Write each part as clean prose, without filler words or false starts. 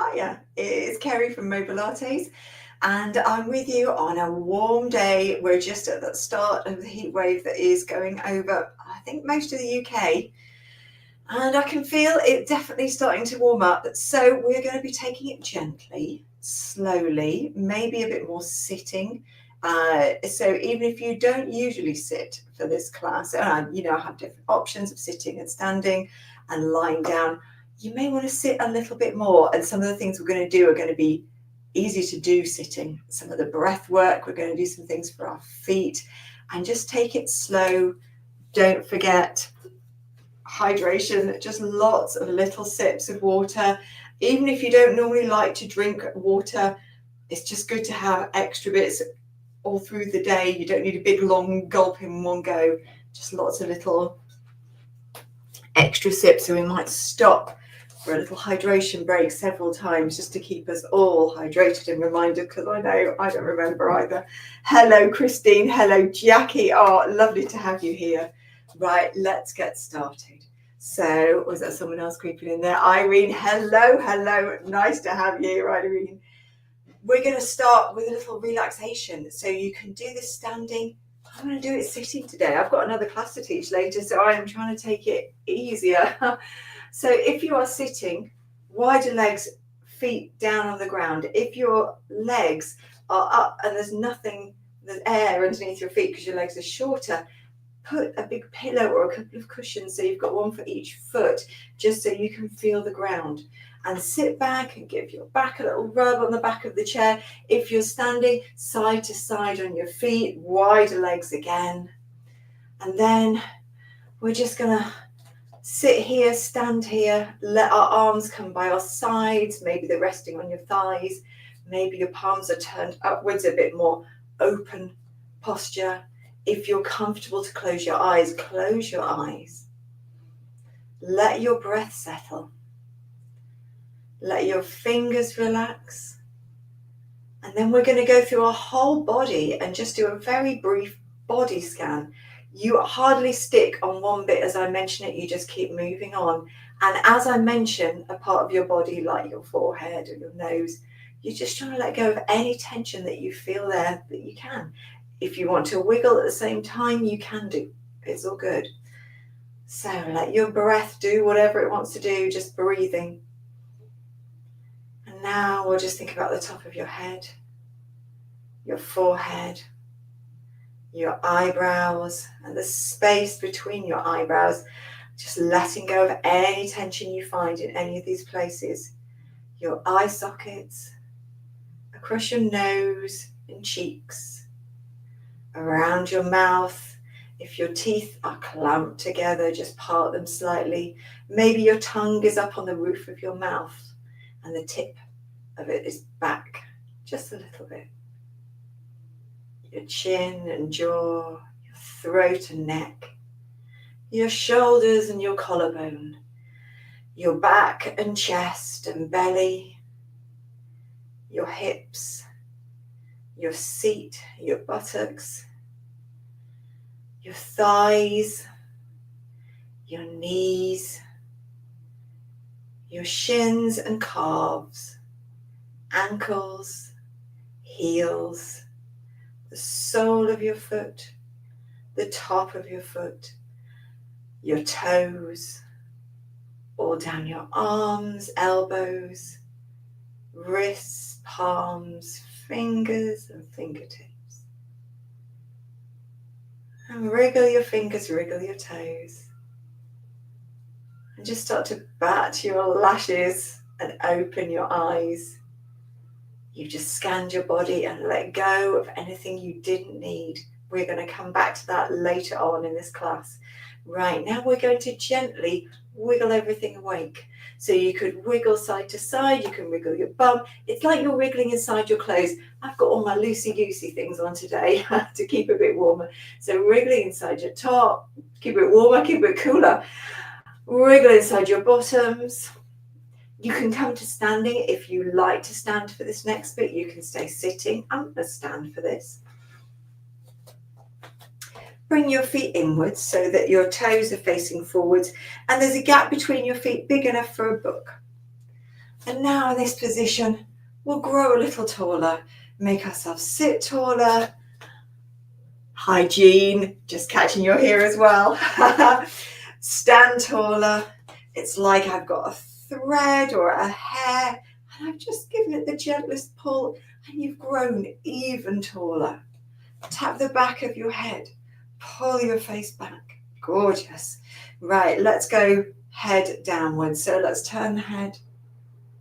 Hiya, it's Kerry from Mobilates, and I'm with you on a warm day. We're just at the start of the heat wave that is going over, I think, most of the UK, and I can feel it definitely starting to warm up. So we're going to be taking it gently, slowly, maybe a bit more sitting. So even if you don't usually sit for this class, and I have different options of sitting and standing and lying down. You may want to sit a little bit more, and some of the things we're going to do are going to be easy to do sitting. Some of the breath work, we're going to do some things for our feet, and just take it slow. Don't forget hydration, just lots of little sips of water. Even if you don't normally like to drink water, it's just good to have extra bits all through the day. You don't need a big long gulp in one go, just lots of little extra sips. So we might stop for a little hydration break several times just to keep us all hydrated and reminded, because I know I don't remember either. Hello Christine, hello Jackie, oh lovely to have you here. Right, let's get started. So was that someone else creeping in there? Irene, hello, nice to have you. Right, Irene, we're going to start with a little relaxation, so you can do this standing. I'm going to do it sitting today. I've got another class to teach later, so I am trying to take it easier. So if you are sitting, wider legs, feet down on the ground. If your legs are up and there's air underneath your feet because your legs are shorter, put a big pillow or a couple of cushions, so you've got one for each foot, just so you can feel the ground. And sit back and give your back a little rub on the back of the chair. If you're standing, side to side on your feet, wider legs again. And then we're just going to sit here, stand here, let our arms come by our sides. Maybe they're resting on your thighs. Maybe your palms are turned upwards, a bit more open posture. If you're comfortable to close your eyes, close your eyes. Let your breath settle. Let your fingers relax. And then we're going to go through our whole body and just do a very brief body scan. You hardly stick on one bit as I mention it, you just keep moving on. And as I mention a part of your body, like your forehead or your nose, you're just trying to let go of any tension that you feel there that you can. If you want to wiggle at the same time, you can do. It's all good. So let your breath do whatever it wants to do, just breathing. And now we'll just think about the top of your head, your forehead, your eyebrows, and the space between your eyebrows, just letting go of any tension you find in any of these places. Your eye sockets, across your nose and cheeks, around your mouth. If your teeth are clamped together, just part them slightly. Maybe your tongue is up on the roof of your mouth and the tip of it is back just a little bit. Your chin and jaw, your throat and neck, your shoulders and your collarbone, your back and chest and belly, your hips, your seat, your buttocks, your thighs, your knees, your shins and calves, ankles, heels, the sole of your foot, the top of your foot, your toes, all down your arms, elbows, wrists, palms, fingers and fingertips. And wriggle your fingers, wriggle your toes. And just start to bat your lashes and open your eyes. You've just scanned your body and let go of anything you didn't need. We're going to come back to that later on in this class. Right, now we're going to gently wiggle everything awake. So you could wiggle side to side, you can wiggle your bum. It's like you're wriggling inside your clothes. I've got all my loosey-goosey things on today to keep a bit warmer. So wriggling inside your top, keep it warmer, keep it cooler. Wriggle inside your bottoms. You can come to standing if you like to stand for this next bit. You can stay sitting. I'm going to stand for this. Bring your feet inwards so that your toes are facing forwards and there's a gap between your feet big enough for a book. And now in this position, we'll grow a little taller, make ourselves sit taller. Hygiene, just catching your ear as well. Stand taller. It's like I've got a thread or a hair and I've just given it the gentlest pull and you've grown even taller. Tap the back of your head. Pull your face back. Gorgeous. Right, let's go head downwards. So let's turn the head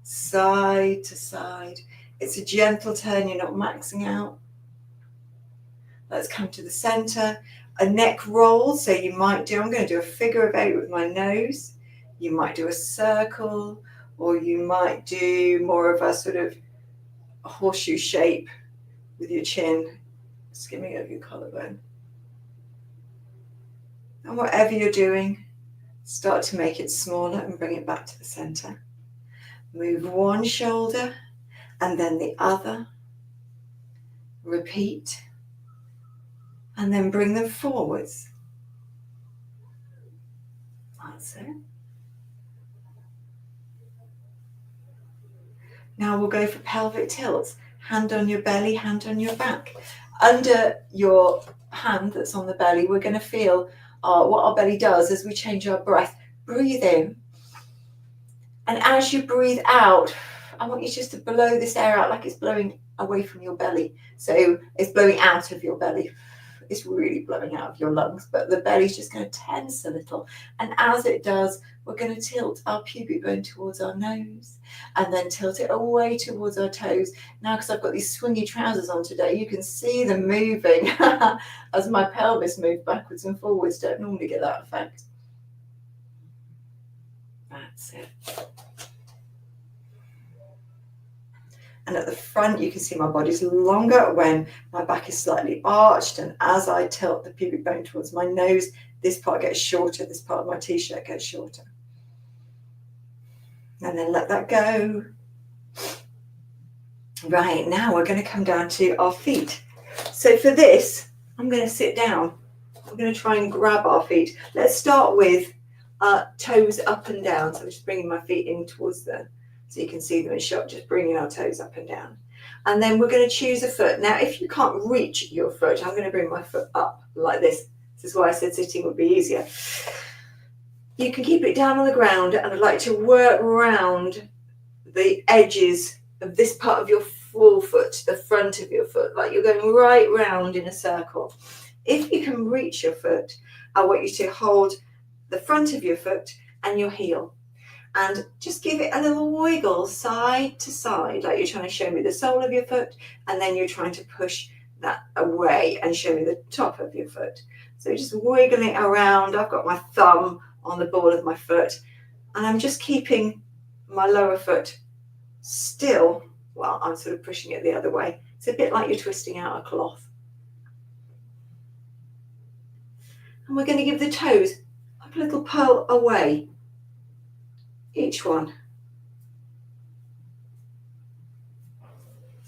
side to side. It's a gentle turn, you're not maxing out. Let's come to the center. A neck roll, so you might do, I'm going to do a figure of 8 with my nose. You might do a circle, or you might do more of a sort of horseshoe shape with your chin skimming over your collarbone. And whatever you're doing, start to make it smaller and bring it back to the center. Move one shoulder and then the other. Repeat. And then bring them forwards. That's it. Now we'll go for pelvic tilts. Hand on your belly, hand on your back. Under your hand that's on the belly, we're going to feel what our belly does as we change our breath. Breathe in. And as you breathe out, I want you just to blow this air out like it's blowing away from your belly. So it's blowing out of your belly. It's really blowing out of your lungs, but the belly's just going to tense a little. And as it does, we're going to tilt our pubic bone towards our nose and then tilt it away towards our toes. Now, because I've got these swingy trousers on today, you can see them moving as my pelvis moves backwards and forwards. Don't normally get that effect. That's it. And at the front, you can see my body's longer when my back is slightly arched. And as I tilt the pubic bone towards my nose, this part gets shorter. This part of my t-shirt gets shorter. And then let that go. Right, now we're going to come down to our feet. So for this, I'm going to sit down. I'm going to try and grab our feet. Let's start with toes up and down. So I'm just bringing my feet in towards so you can see them in shot, just bringing our toes up and down. And then we're going to choose a foot. Now, if you can't reach your foot, I'm going to bring my foot up like this. This is why I said sitting would be easier. You can keep it down on the ground, and I'd like to work around the edges of this part of your full foot, the front of your foot, like you're going right round in a circle. If you can reach your foot, I want you to hold the front of your foot and your heel. And just give it a little wiggle side to side, like you're trying to show me the sole of your foot, and then you're trying to push that away and show me the top of your foot. So just wiggling around. I've got my thumb on the ball of my foot, and I'm just keeping my lower foot still while I'm sort of pushing it the other way. It's a bit like you're twisting out a cloth. And we're going to give the toes a little pull away. Each one.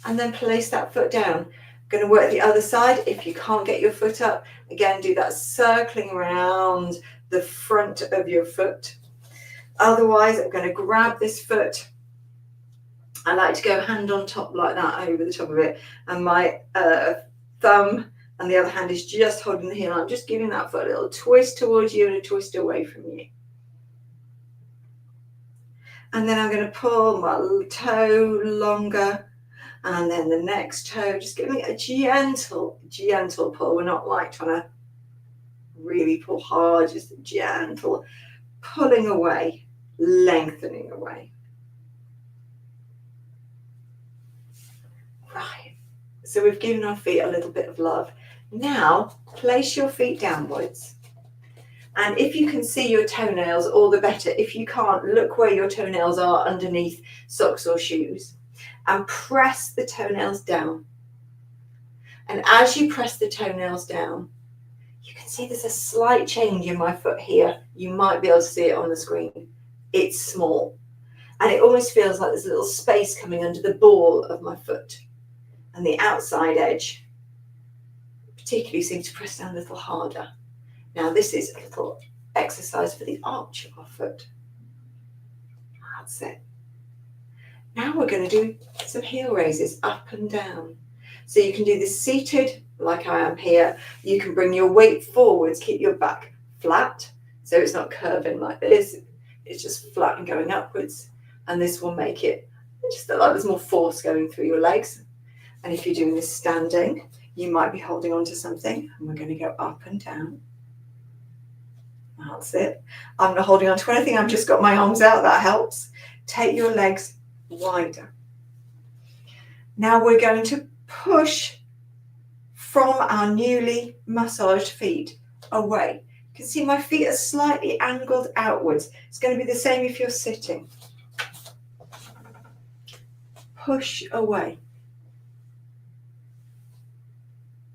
And then place that foot down. Going to work the other side. If you can't get your foot up, again, do that circling around the front of your foot. Otherwise, I'm going to grab this foot. I like to go hand on top like that over the top of it. And my thumb and the other hand is just holding the heel. I'm just giving that foot a little twist towards you and a twist away from you. And then I'm going to pull my toe longer, and then the next toe, just giving it a gentle pull. We're not like trying to really pull hard, just a gentle pulling away, lengthening away. Right, so we've given our feet a little bit of love. Now, place your feet downwards. And if you can see your toenails, all the better. If you can't, look where your toenails are underneath socks or shoes. And press the toenails down. And as you press the toenails down, you can see there's a slight change in my foot here. You might be able to see it on the screen. It's small. And it almost feels like there's a little space coming under the ball of my foot. And the outside edge particularly seems to press down a little harder. Now this is a little exercise for the arch of our foot. That's it. Now we're going to do some heel raises up and down. So you can do this seated like I am here. You can bring your weight forwards, keep your back flat so it's not curving like this. It's just flat and going upwards. And this will make it just look like there's more force going through your legs. And if you're doing this standing, you might be holding on to something, and we're going to go up and down. That's it. I'm not holding on to anything. I've just got my arms out. That helps. Take your legs wider. Now we're going to push from our newly massaged feet away. You can see my feet are slightly angled outwards. It's going to be the same if you're sitting. Push away.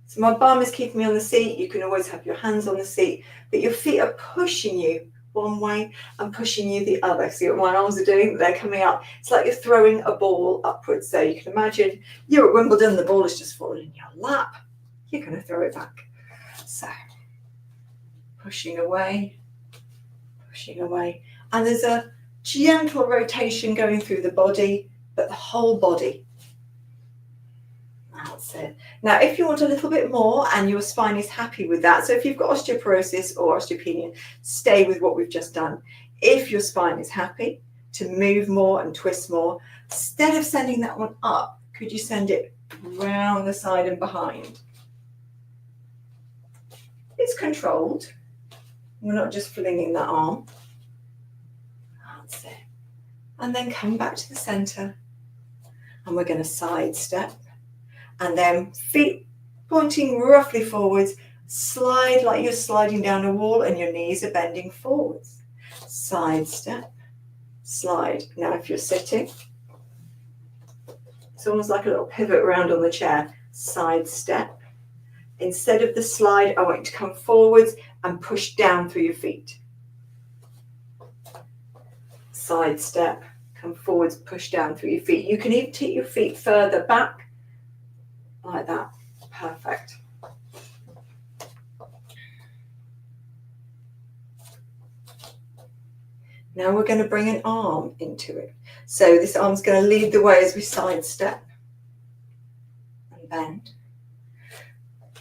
So my bum is keeping me on the seat. You can always have your hands on the seat, but your feet are pushing you one way and pushing you the other. See what my arms are doing? They're coming up. It's like you're throwing a ball upwards. So you can imagine you're at Wimbledon, the ball has just fallen in your lap. You're going to throw it back. So pushing away. And there's a gentle rotation going through the body, but the whole body. That's it. Now, if you want a little bit more and your spine is happy with that, so if you've got osteoporosis or osteopenia, stay with what we've just done. If your spine is happy to move more and twist more, instead of sending that one up, could you send it round the side and behind? It's controlled. We're not just flinging that arm. That's it. And then come back to the center. And we're going to side step. And then feet pointing roughly forwards, slide like you're sliding down a wall and your knees are bending forwards. Side step, slide. Now if you're sitting, it's almost like a little pivot around on the chair. Side step. Instead of the slide, I want you to come forwards and push down through your feet. Side step, come forwards, push down through your feet. You can even take your feet further back. Like that. Perfect. Now we're going to bring an arm into it. So this arm's going to lead the way as we side step and bend.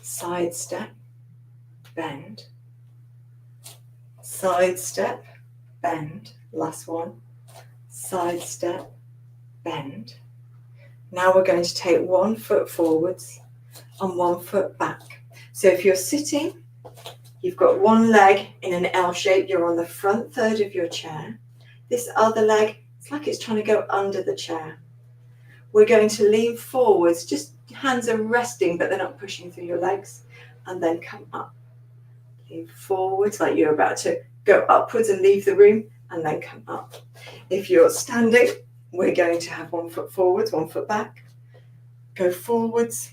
Side step, bend. Side step, bend. Last one. Side step, bend. Now we're going to take 1 foot forwards and 1 foot back. So if you're sitting, you've got one leg in an L shape, you're on the front third of your chair. This other leg, it's like it's trying to go under the chair. We're going to lean forwards, just hands are resting, but they're not pushing through your legs, and then come up. Lean forwards like you're about to go upwards and leave the room, and then come up. If you're standing, we're going to have 1 foot forwards, 1 foot back. Go forwards,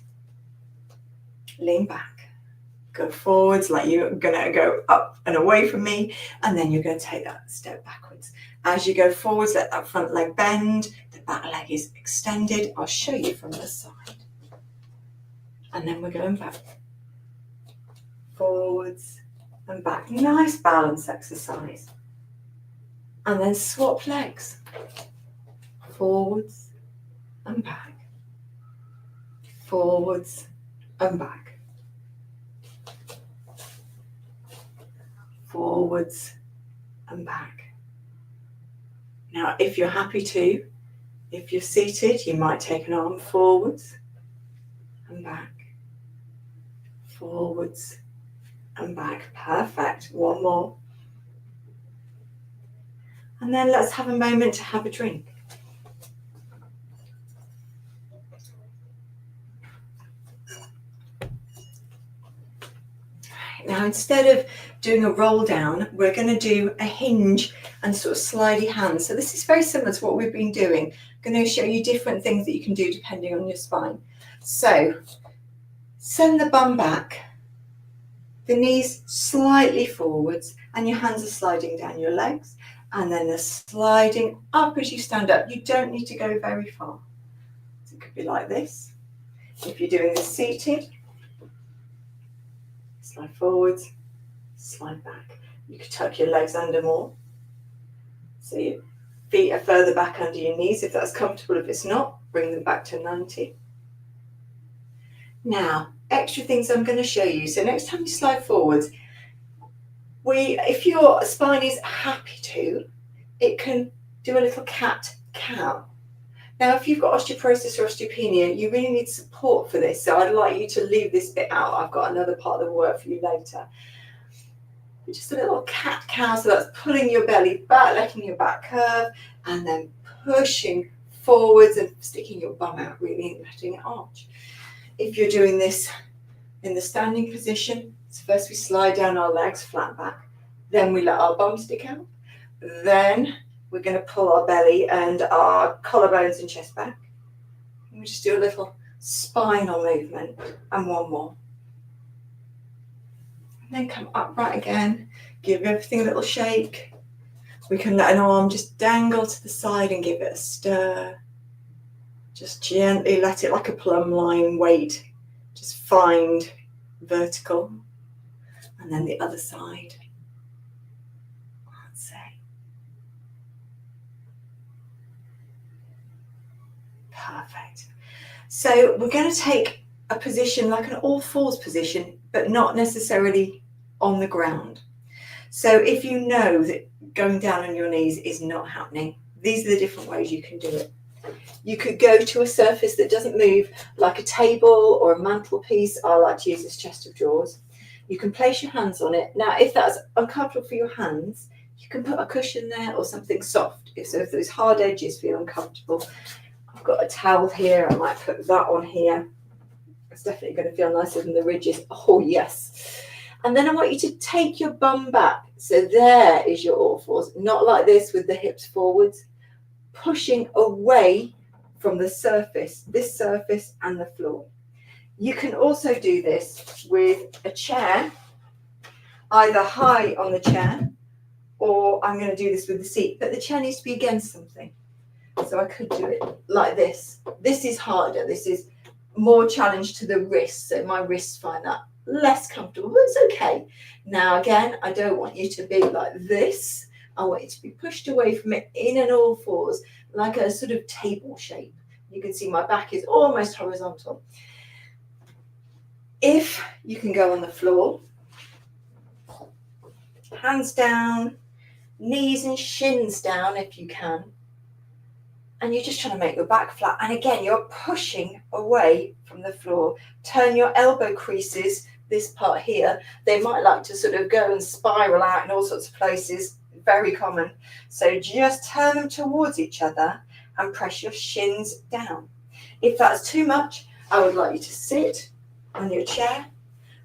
lean back. Go forwards like you're going to go up and away from me, and then you're going to take that step backwards. As you go forwards, let that front leg bend, the back leg is extended. I'll show you from the side. And then we're going back. Forwards and back. Nice balance exercise. And then swap legs. Forwards and back. Forwards and back. Forwards and back. Now, if you're happy to, if you're seated, you might take an arm forwards and back. Forwards and back. Perfect. One more. And then let's have a moment to have a drink. Now, instead of doing a roll down, we're going to do a hinge and sort of slidey hands. So this is very similar to what we've been doing. I'm going to show you different things that you can do depending on your spine. So send the bum back, the knees slightly forwards, and your hands are sliding down your legs, and then they're sliding up as you stand up. You don't need to go very far. So it could be like this. If you're doing this seated, slide forwards, slide back. You could tuck your legs under more. So your Feet are further back under your knees if that's comfortable. If it's not, bring them back to 90. Now, extra things I'm going to show you. So next time you slide forwards, if your spine is happy to, it can do a little cat-cow. Now, if you've got osteoporosis or osteopenia, you really need support for this. So I'd like you to leave this bit out. I've got another part of the work for you later. Just a little cat-cow, so that's pulling your belly back, letting your back curve, and then pushing forwards and sticking your bum out really and letting it arch. If you're doing this in the standing position, so first we slide down our legs flat back, then we let our bum stick out, then we're going to pull our belly and our collarbones and chest back. And we just do a little spinal movement, and one more. And then come upright again, give everything a little shake. We can let an arm just dangle to the side and give it a stir. Just gently let it, like a plumb line, weight. Just find vertical. And then the other side. That's it. Perfect. So we're going to take a position like an all fours position, but not necessarily on the ground. So if you know that going down on your knees is not happening, these are the different ways you can do it. You could go to a surface that doesn't move, like a table or a mantelpiece. I like to use this chest of drawers. You can place your hands on it. Now, if that's uncomfortable for your hands, you can put a cushion there or something soft. So if those hard edges feel uncomfortable, I've got a towel here. I might put that on here. It's definitely going to feel nicer than the ridges. Oh, yes. And then I want you to take your bum back. So there is your all fours, not like this with the hips forwards, pushing away from the surface, this surface and the floor. You can also do this with a chair, either high on the chair, or I'm going to do this with the seat, but the chair needs to be against something. So I could do it like this. This is harder. This is more challenge to the wrists. So my wrists find that less comfortable, but it's okay. Now, again, I don't want you to be like this. I want you to be pushed away from it in an all fours, like a sort of table shape. You can see my back is almost horizontal. If you can go on the floor, hands down, knees and shins down if you can. And you're just trying to make your back flat. And again, you're pushing away from the floor. Turn your elbow creases, this part here, they might like to sort of go and spiral out in all sorts of places. Very common. So just turn them towards each other and press your shins down. If that's too much, I would like you to sit on your chair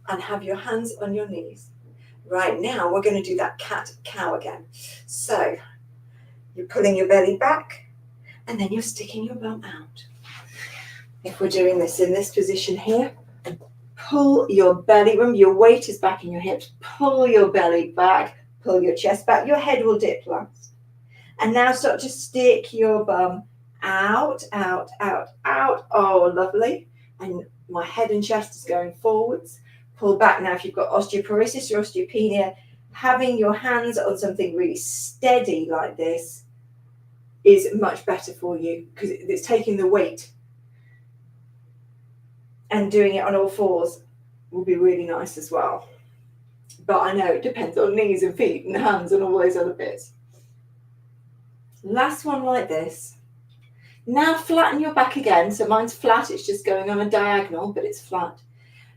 and have your hands on your knees. Right now, we're going to do that cat-cow again. So you're pulling your belly back and then you're sticking your bum out. If we're doing this in this position here, pull your belly, remember your weight is back in your hips, pull your belly back, pull your chest back, your head will dip last. And now start to stick your bum out, out, out, out. Oh, lovely. And my head and chest is going forwards. Pull back. Now, if you've got osteoporosis or osteopenia, having your hands on something really steady like this is much better for you because it's taking the weight. And doing it on all fours will be really nice as well. But I know it depends on knees and feet and hands and all those other bits. Last one like this. Now flatten your back again. So mine's flat, it's just going on a diagonal, but it's flat.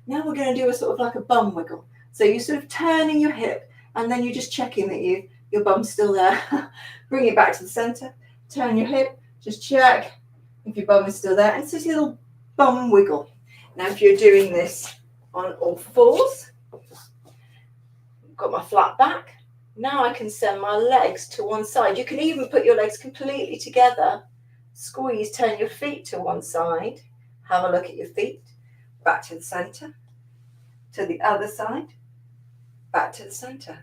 Now we're going to do a sort of like a bum wiggle. So you're sort of turning your hip and then you're just checking that your bum's still there. Bring it back to the center, turn your hip, just check if your bum is still there. And it's just a little bum wiggle. Now if you're doing this on all fours, I've got my flat back. Now I can send my legs to one side. You can even put your legs completely together. Squeeze, turn your feet to one side. Have a look at your feet. Back to the center. To the other side. Back to the center.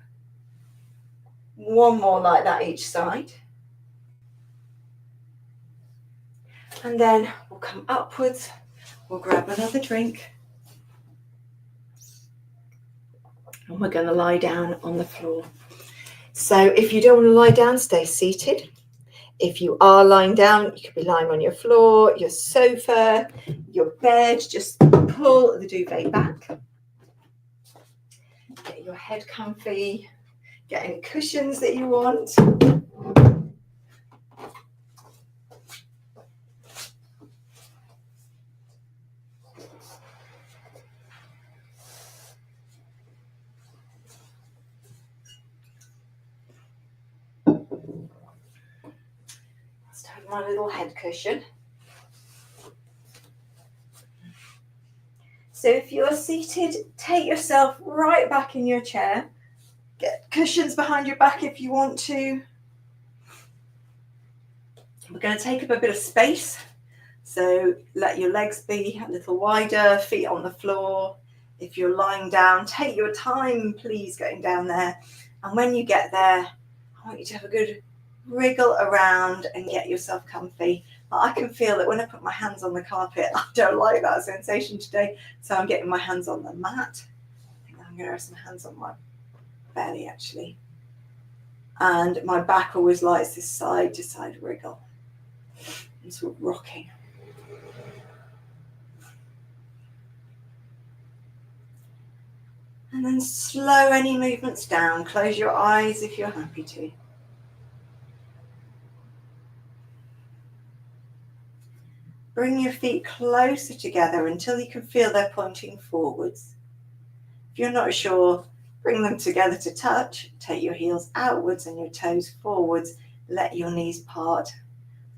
One more like that each side. And then we'll come upwards. We'll grab another drink. And we're going to lie down on the floor. So if you don't want to lie down, stay seated. If you are lying down, you could be lying on your floor, your sofa, your bed. Just pull the duvet back. Get your head comfy. Get any cushions that you want. Let's take my little head cushion. So if you're seated, take yourself right back in your chair. Get cushions behind your back if you want to. We're going to take up a bit of space. So let your legs be a little wider, feet on the floor. If you're lying down, take your time, please, getting down there. And when you get there, I want you to have a good wriggle around and get yourself comfy. I can feel that when I put my hands on the carpet, I don't like that sensation today. So I'm getting my hands on the mat. I think I'm going to have some hands on my belly, actually. And my back always likes this side to side wriggle. I'm sort of rocking. And then slow any movements down. Close your eyes if you're happy to. Bring your feet closer together until you can feel they're pointing forwards. If you're not sure, bring them together to touch. Take your heels outwards and your toes forwards. Let your knees part.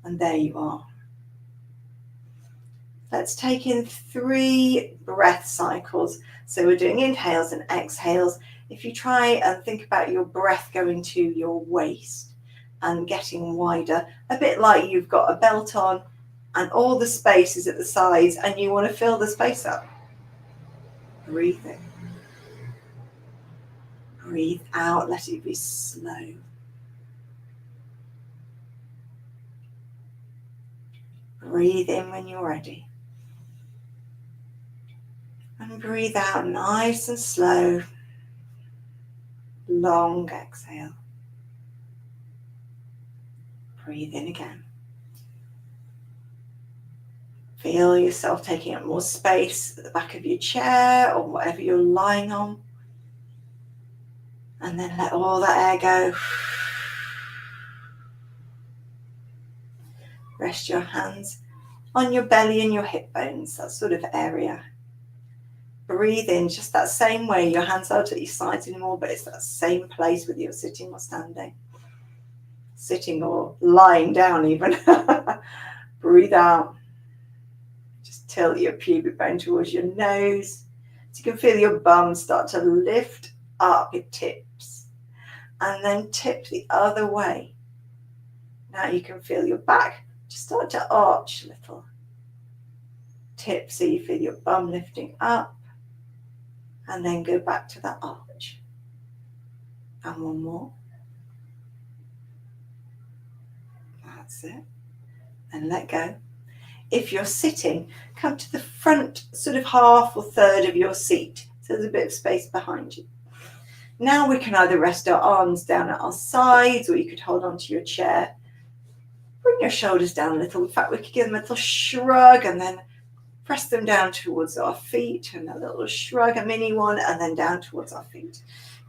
And there you are. Let's take in 3 breath cycles. So we're doing inhales and exhales. If you try and think about your breath going to your waist and getting wider, a bit like you've got a belt on and all the space is at the sides and you want to fill the space up. Breathe in. Breathe out, let it be slow. Breathe in when you're ready. And breathe out nice and slow. Long exhale. Breathe in again. Feel yourself taking up more space at the back of your chair or whatever you're lying on. And then let all that air go. Rest your hands on your belly and your hip bones, that sort of area. Breathe in just that same way. Your hands aren't at your sides anymore, but it's that same place whether you're sitting or standing. Sitting or lying down even. Breathe out. Just tilt your pubic bone towards your nose. So you can feel your bum start to lift up, it tips. And then tip the other way. Now you can feel your back just start to arch a little. Tip so you feel your bum lifting up. And then go back to that arch. And one more. That's it. And let go. If you're sitting, come to the front sort of half or third of your seat. So there's a bit of space behind you. Now we can either rest our arms down at our sides or you could hold onto your chair. Bring your shoulders down a little. In fact, we could give them a little shrug and then press them down towards our feet and a little shrug, a mini one, and then down towards our feet.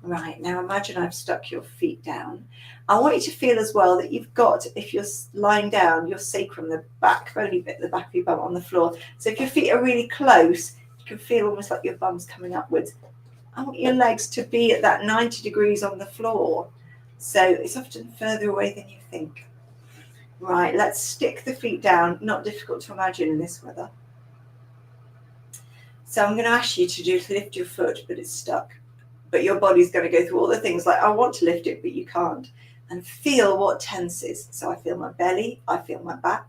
Right, now imagine I've stuck your feet down. I want you to feel as well that you've got, if you're lying down, your sacrum, the back, bony bit, the back of your bum on the floor. So if your feet are really close, you can feel almost like your bum's coming upwards. I want your legs to be at that 90 degrees on the floor. So it's often further away than you think. Right, let's stick the feet down. Not difficult to imagine in this weather. So I'm going to ask you to lift your foot, but it's stuck. But your body's going to go through all the things like, I want to lift it, but you can't. And feel what tenses. So I feel my belly, I feel my back.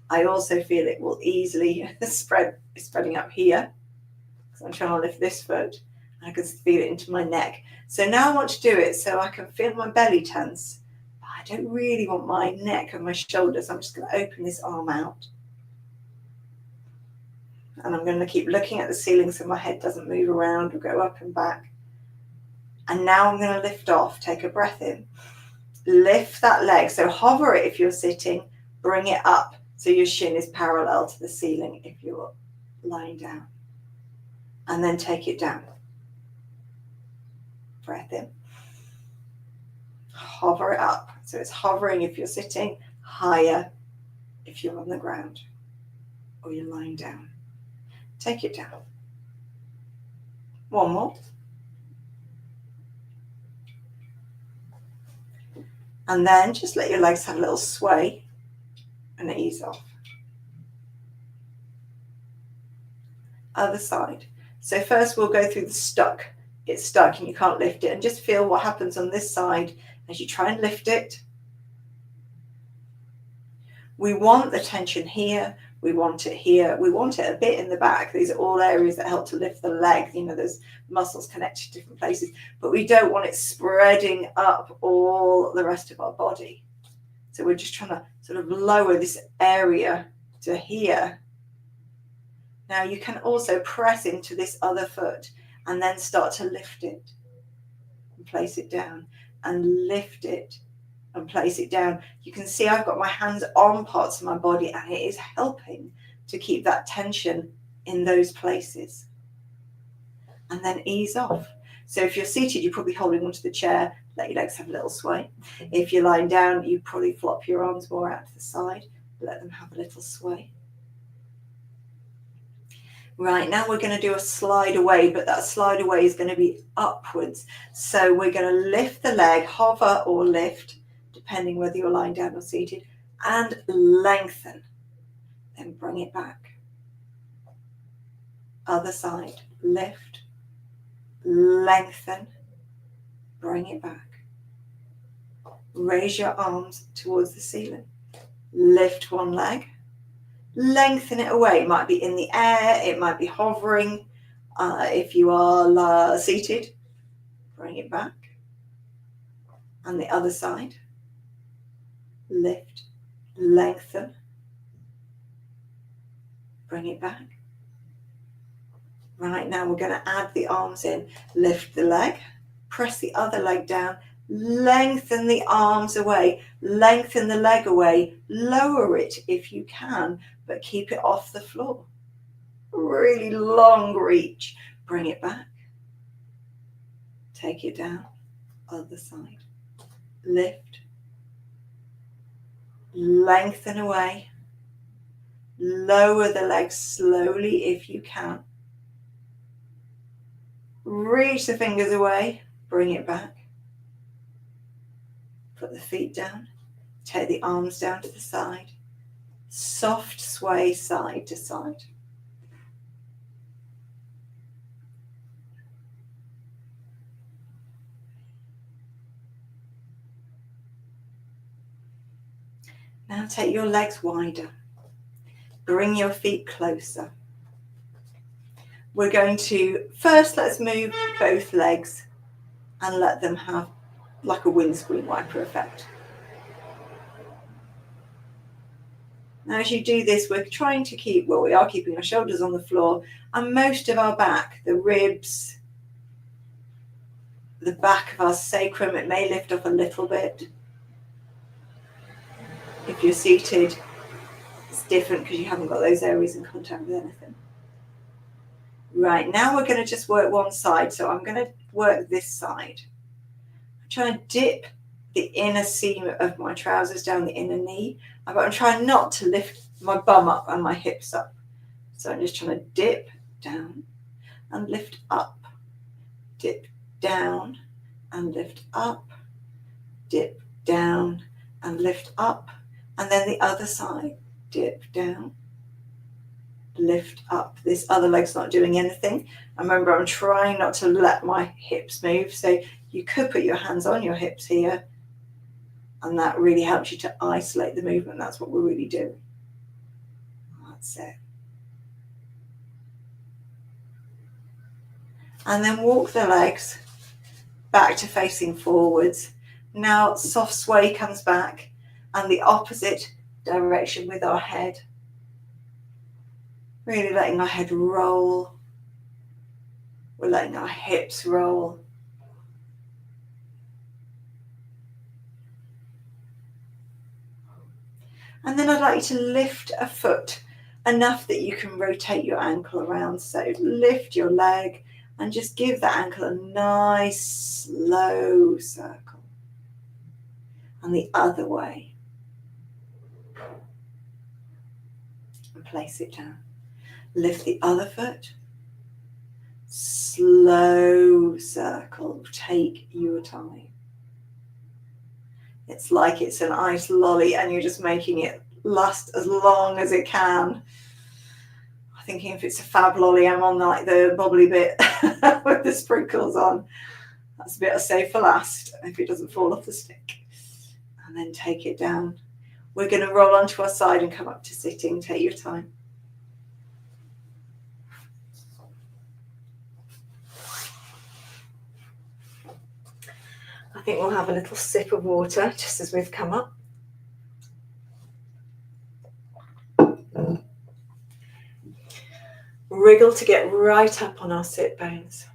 I also feel it will easily spreading up here. So I'm trying to lift this foot. I can feel it into my neck. So now I want to do it so I can feel my belly tense. But I don't really want my neck and my shoulders. I'm just going to open this arm out. And I'm going to keep looking at the ceiling so my head doesn't move around or go up and back. And now I'm going to lift off. Take a breath in. Lift that leg. So hover it if you're sitting, bring it up so your shin is parallel to the ceiling if you're lying down. And then take it down. Breath in. Hover it up. So it's hovering if you're sitting, higher if you're on the ground or you're lying down. Take it down. One more. And then just let your legs have a little sway and ease off. Other side. So first we'll go through the stuck. It's stuck and you can't lift it, and just feel what happens on this side as you try and lift it. We want the tension here, we want it here, we want it a bit in the back. These are all areas that help to lift the leg. You know, there's muscles connected to different places, but we don't want it spreading up all the rest of our body. So we're just trying to sort of lower this area to here. Now you can also press into this other foot and then start to lift it and place it down and lift it and place it down. You can see I've got my hands on parts of my body and it is helping to keep that tension in those places. And then ease off. So if you're seated, you're probably holding onto the chair, let your legs have a little sway. If you're lying down, you probably flop your arms more out to the side, let them have a little sway. Right, now we're going to do a slide away, but that slide away is going to be upwards. So we're going to lift the leg, hover or lift, depending whether you're lying down or seated, and lengthen. Then bring it back. Other side, lift, lengthen, bring it back. Raise your arms towards the ceiling. Lift one leg. Lengthen it away. It might be in the air, it might be hovering. If you are seated, bring it back. And the other side, lift, lengthen, bring it back. Right, now we're going to add the arms in. Lift the leg, press the other leg down, lengthen the arms away, lengthen the leg away, lower it if you can, but keep it off the floor. Really long reach. Bring it back. Take it down. Other side. Lift. Lengthen away. Lower the legs slowly if you can. Reach the fingers away. Bring it back. Put the feet down. Take the arms down to the side. Soft sway side to side. Now take your legs wider. Bring your feet closer. We're going to, first let's move both legs and let them have like a windscreen wiper effect. Now as you do this, we're trying to keep, well, we are keeping our shoulders on the floor and most of our back, the ribs, the back of our sacrum, it may lift up a little bit. If you're seated, it's different because you haven't got those areas in contact with anything. Right, now we're going to just work one side. So I'm going to work this side. I'm trying to dip the inner seam of my trousers down the inner knee, but I'm trying not to lift my bum up and my hips up. So I'm just trying to dip down and lift up, dip down and lift up, dip down and lift up, and then the other side, dip down, lift up. This other leg's not doing anything. And remember, I'm trying not to let my hips move. So you could put your hands on your hips here, and that really helps you to isolate the movement. That's what we're really doing. That's it. And then walk the legs back to facing forwards. Now soft sway comes back and the opposite direction with our head. Really letting our head roll. We're letting our hips roll. And then I'd like you to lift a foot enough that you can rotate your ankle around. So lift your leg and just give that ankle a nice slow circle. And the other way. And place it down. Lift the other foot. Slow circle. Take your time. It's like it's an ice lolly and you're just making it last as long as it can. I'm thinking if it's a fab lolly, I'm on like the bubbly bit with the sprinkles on. That's a bit I save for last if it doesn't fall off the stick. And then take it down. We're going to roll onto our side and come up to sitting. Take your time. I think we'll have a little sip of water just as we've come up. Wriggle to get right up on our sit bones.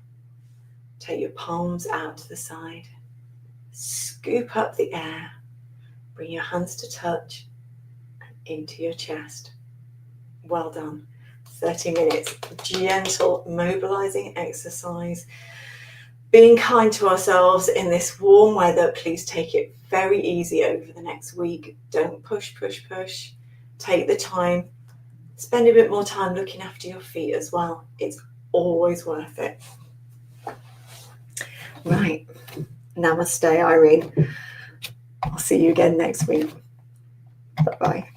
Take your palms out to the side. Scoop up the air. Bring your hands to touch and into your chest. Well done. 30 minutes. Gentle mobilizing exercise. Being kind to ourselves in this warm weather. Please take it very easy over the next week. Don't push, push, push. Take the time. Spend a bit more time looking after your feet as well. It's always worth it. Right. Namaste, Irene. I'll see you again next week. Bye-bye.